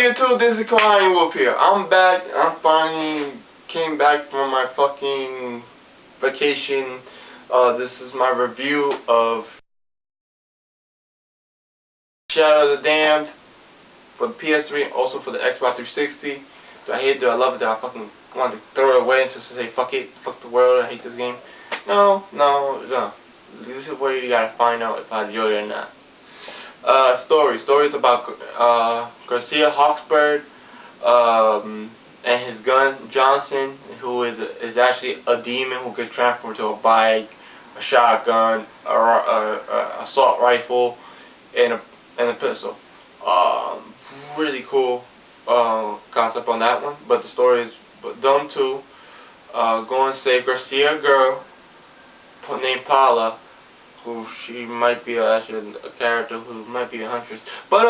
YouTube, this is CodeIronWolf here. I'm back. I finally came back from my fucking vacation. This is my review of Shadow of the Damned for the PS3, also for the Xbox 360. Do I hate it? Do I love it? Do I fucking want to throw it away and just say fuck it, fuck the world, I hate this game? No. This is where you gotta find out if I enjoy it or not. Stories about Garcia Hawksbird and his gun Johnson, who is actually a demon who could transform to a bike, a shotgun, a assault rifle, and a pistol. Really cool concept on that one. But the story is dumb too. Go and save Garcia girl named Paula, who she might be actually a character who might be a huntress. But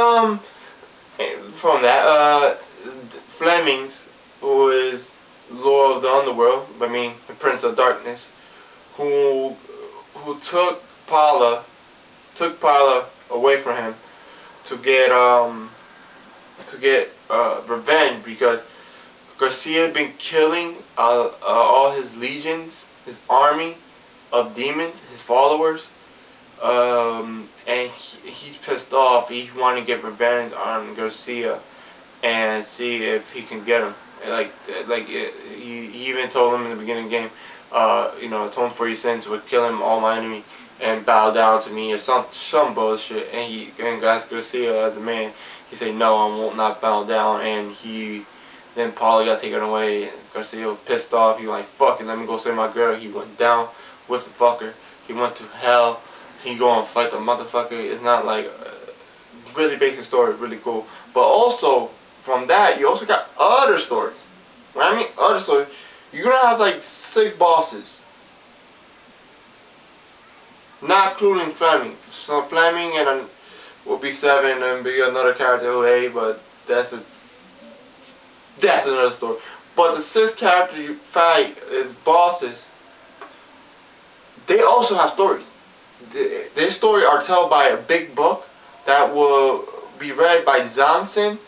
from that, Flemings, who is Lord of the Underworld, I mean the Prince of Darkness, who took Paula away from him to get revenge, because Garcia had been killing all his legions, his army of demons, his followers. And he's pissed off. He wanted to get revenge on Garcia and see if he can get him. He even told him in the beginning of the game, atone for your sins with killing all my enemy and bow down to me, or some bullshit. And he asked Garcia as a man. He said, no, I will not bow down. And then Paula got taken away. And Garcia was pissed off. He was like, fuck it, let me go save my girl. He went down with the fucker. He went to hell. He go and fight the motherfucker. It's not like really basic story, really cool. But also from that, you also got other stories. When I mean other stories, you're gonna have like 6 bosses, not including Fleming. So Fleming and will be 7, and be another character who A, but that's another story. But the 6 characters you fight as bosses, they also have stories. Their story are told by a big book that will be read by Johnson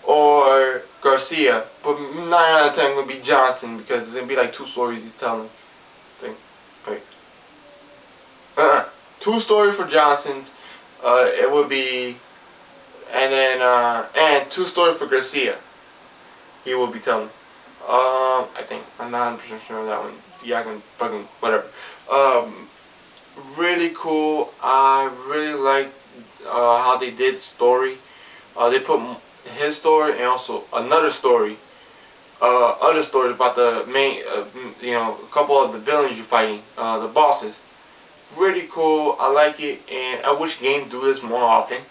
or Garcia, but 9 out of 10 will be Johnson, because it's gonna be like 2 stories he's telling. Wait. 2 stories for Johnson's. It will be, and then and 2 stories for Garcia. He will be telling. I think I'm not 100% sure on that one. Yeah, I can fucking whatever. Really cool. I really like how they did story. They put his story and also another story, other stories about the main, a couple of the villains you're fighting, the bosses. Really cool. I like it, and I wish games do this more often.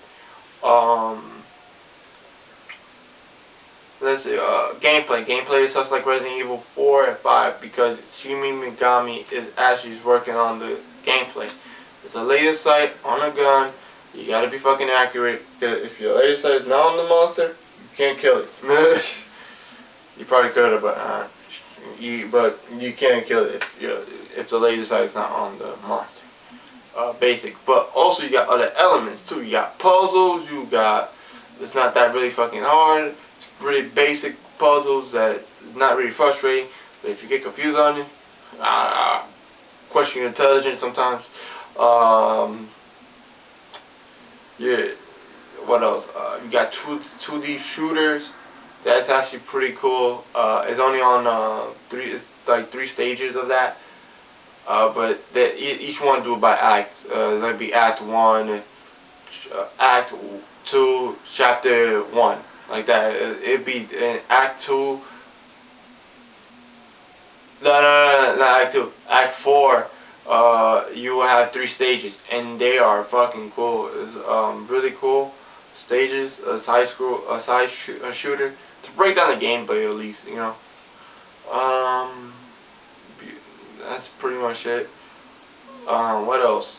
Let's see, gameplay is just like Resident Evil 4 and 5, because Shinji Mikami is actually working on the gameplay. It's a laser sight on a gun. You gotta be fucking accurate, because if your laser sight is not on the monster, you can't kill it. You probably could, but you can't kill it if the laser sight is not on the monster. Basic, but also you got other elements too. You got puzzles. It's not that really fucking hard. Really basic puzzles that not really frustrating, but if you get confused on it, question your intelligence sometimes. Yeah, what else? You got 2D shooters. That's actually pretty cool. It's only on 3 stages of that, but each one do it by acts. That'd be Act 1, Act 2, Chapter 1. Like that. It'd be in Act 2. No, Act 2. Act 4. You will have 3 stages, and they are fucking cool. It's really cool stages. A side shooter to break down the gameplay, at least, That's pretty much it. What else?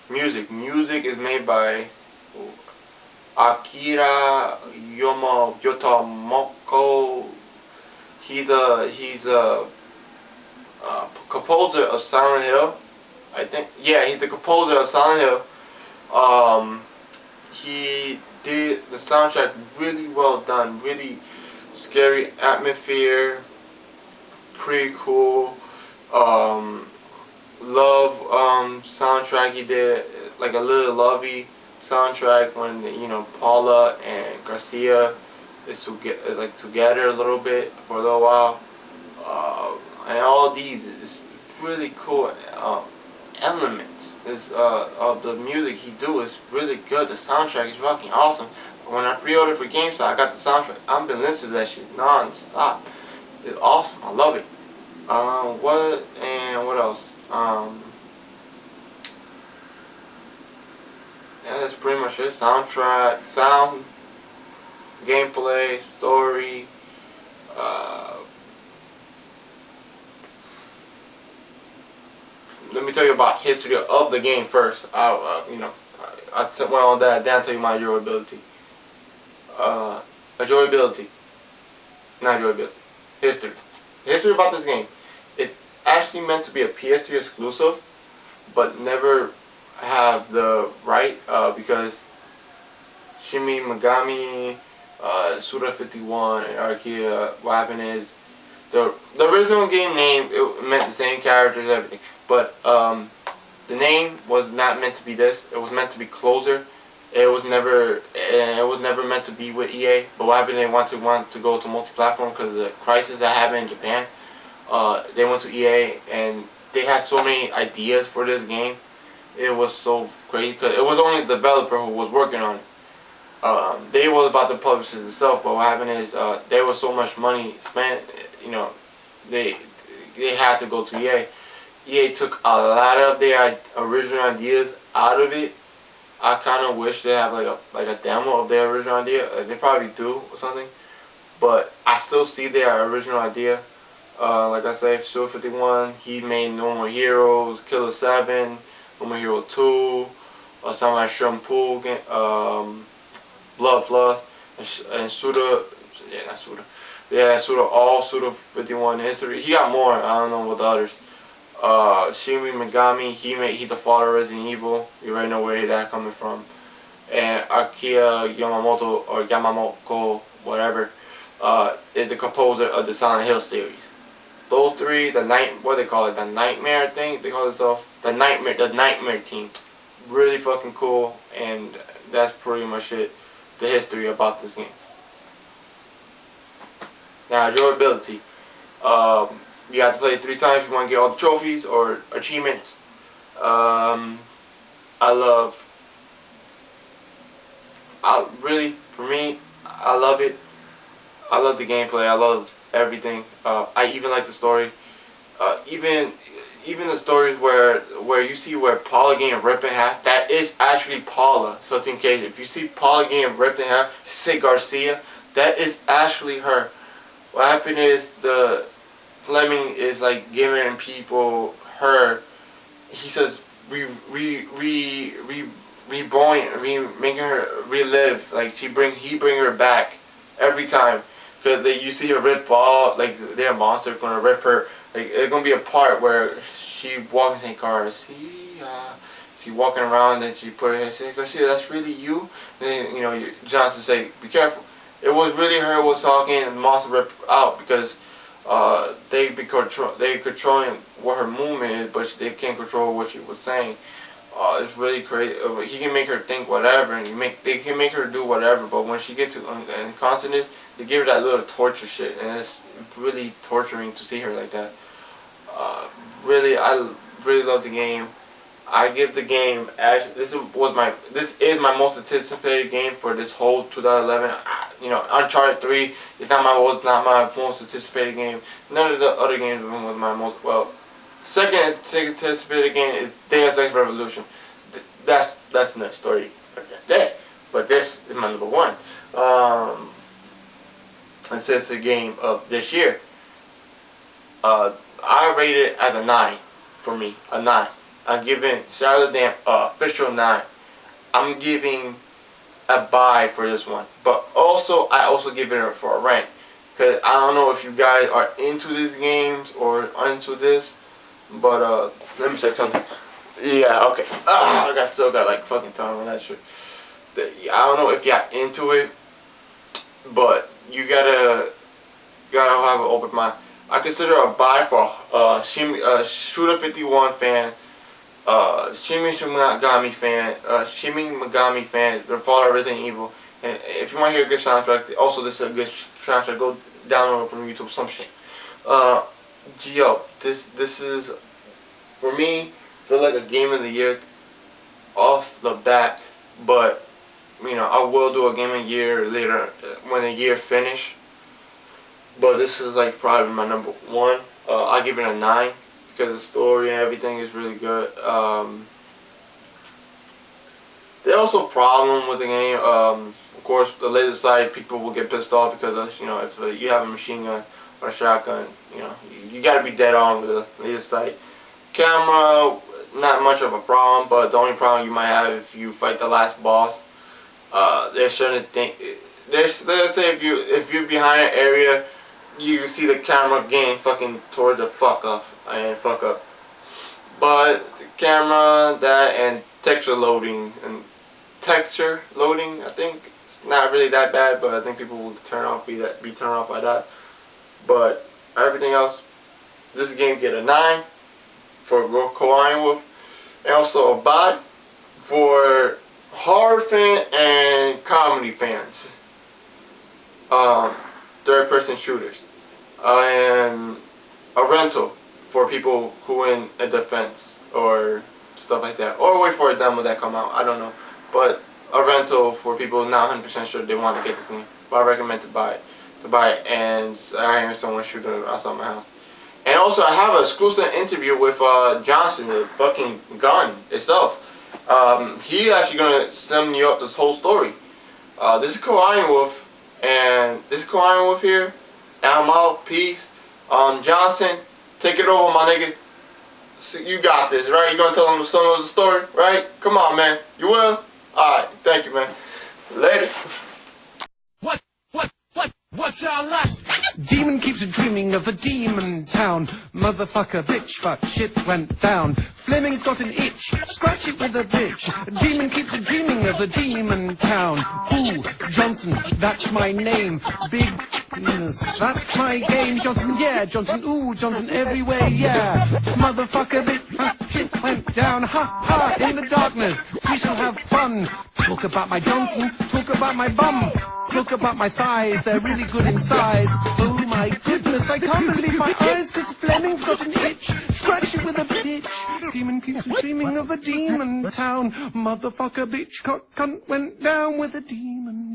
Music is made by Akira Yamaoka. He's a composer of Silent Hill, I think. Yeah, he's the composer of Silent Hill. he did the soundtrack really well done, really scary atmosphere, pretty cool. Love soundtrack he did, like a little lovey soundtrack when Paula and Garcia is together a little bit for a little while. And all these is really cool elements of the music he do is really good. The soundtrack is fucking awesome. When I pre-ordered for GameStop, I got the soundtrack. I've been listening to that shit non-stop. It's awesome. I love it. What else? Yeah, that's pretty much it. Soundtrack, sound, gameplay, story. Let me tell you about history of the game first. I went on that. Then I'll tell you my enjoyability. Not enjoyability. History. History about this game. It's actually meant to be a PS3 exclusive, but never have the right because Shinji Mikami, Suda 51, and Akira. What happened is the original game name, it meant the same characters, everything, but the name was not meant to be this. It was meant to be Closer. It was never meant to be with EA. But what happened? They want to go to multi-platform because of the crisis that happened in Japan. They went to EA and they had so many ideas for this game. It was so crazy because it was only the developer who was working on it. They was about to publish it themselves, but what happened is there was so much money spent. They had to go to EA. EA took a lot of their original ideas out of it. I kind of wish they have like a demo of their original idea. They probably do or something, but I still see their original idea. Like I said, Suda 51, he made No More Heroes, Killer 7, No More Hero 2, something like Shampoo, Blood Plus, and Suda, all Suda 51 history. He got more, I don't know what the others. Shinji Mikami, he the father of Resident Evil. You already know where that coming from. And Akira Yamaoka, whatever, is the composer of the Silent Hill series. Those three, the Nightmare thing, they call themselves the Nightmare team. Really fucking cool, and that's pretty much it. The history about this game. Now, enjoyability. You have to play it 3 times if you want to get all the trophies or achievements. For me, I love it. I love the gameplay. I love everything. I even like the story. Even the stories where you see where Paula getting ripped in half, that is actually Paula. So in case if you see Paula getting ripped in half, say Garcia, that is actually her. What happened is the Fleming is like giving people her. He says making her relive. Like he bring her back every time. Because you see her rip off, like their monster gonna rip her. Like it's gonna be a part where she walks in Garcia. She walking around and she put her head, say, Garcia, that's really you? Then Johnson say, be careful. It was really her who was talking, and the monster ripped out because they controlling what her movement is, but they can't control what she was saying. It's really crazy. He can make her think whatever, and they can make her do whatever. But when she gets in consciousness, they give her that little torture shit, and it's really torturing to see her like that. I really love the game. I give the game. This is my most anticipated game for this whole 2011. Uncharted 3 is not my most anticipated game. None of the other games was my most Second anticipated game is Deus Ex Revolution. That's the next story. But this is my number 1. It says the game of this year. I rate it as a 9 for me. A 9. I'm giving Shadow of the Dam official 9. I'm giving a buy for this one. But I also give it for a rank. Because I don't know if you guys are into these games or into this. But let me check something. Yeah, okay. I still got like fucking time on that shit. I don't know if you're into it, but you gotta have an open mind. I consider a buy for Suda 51 fan, Shinji Megami fan, the Fall of Resident Evil. And if you want to hear a good soundtrack, also this is a good soundtrack. Go download it from YouTube, some shit. Yo, this is for me. Feel like a game of the year off the bat, but you know I will do a game of the year later when the year finish. But this is like probably my number one. I give it a 9 because the story and everything is really good. There's also a problem with the game. Of course, the laser side people will get pissed off because you know if you have a machine gun or a shotgun, you know you gotta be dead on with the laser sight. Camera, not much of a problem, but the only problem you might have if you fight the last boss, there's certain things. Let's say if you're behind an area, you see the camera getting fucking toward the fuck up. But the camera, that, and texture loading, I think it's not really that bad, but I think people will be turned off by that. But everything else, this game get a 9 for CodeIronWolf, and also a buy for horror fan and comedy fans. Third-person shooters, and a rental for people who in a defense or stuff like that, or wait for a demo that come out. I don't know, but a rental for people not 100% sure they want to get this game. But I recommend to buy it. And I hear someone shooting outside my house. And also, I have an exclusive interview with Johnson, the fucking gun itself. He actually gonna send me up this whole story. This is CodeIronWolf, and this is CodeIronWolf here. And I'm out. Peace. Johnson, take it over, my nigga. So you got this, right? You gonna tell him some of the story, right? Come on, man. You will? Alright, thank you, man. Later. What's our life? Demon keeps dreaming of a demon town. Motherfucker, bitch, fuck, shit went down. Fleming's got an itch, scratch it with a bitch. Demon keeps dreaming of a demon town. Ooh, Johnson, that's my name. Big penis, that's my game. Johnson, yeah, Johnson, ooh, Johnson everywhere, yeah. Motherfucker, bitch, shit went down. Ha, ha, in the darkness, we shall have fun. Talk about my Johnson, talk about my bum. Talk about my thighs, they're really good in size. Oh my goodness, I can't believe my eyes, cause Fleming's got an itch. Scratch it with a bitch. Demon keeps dreaming of a demon town. Motherfucker, bitch, cunt went down with a demon.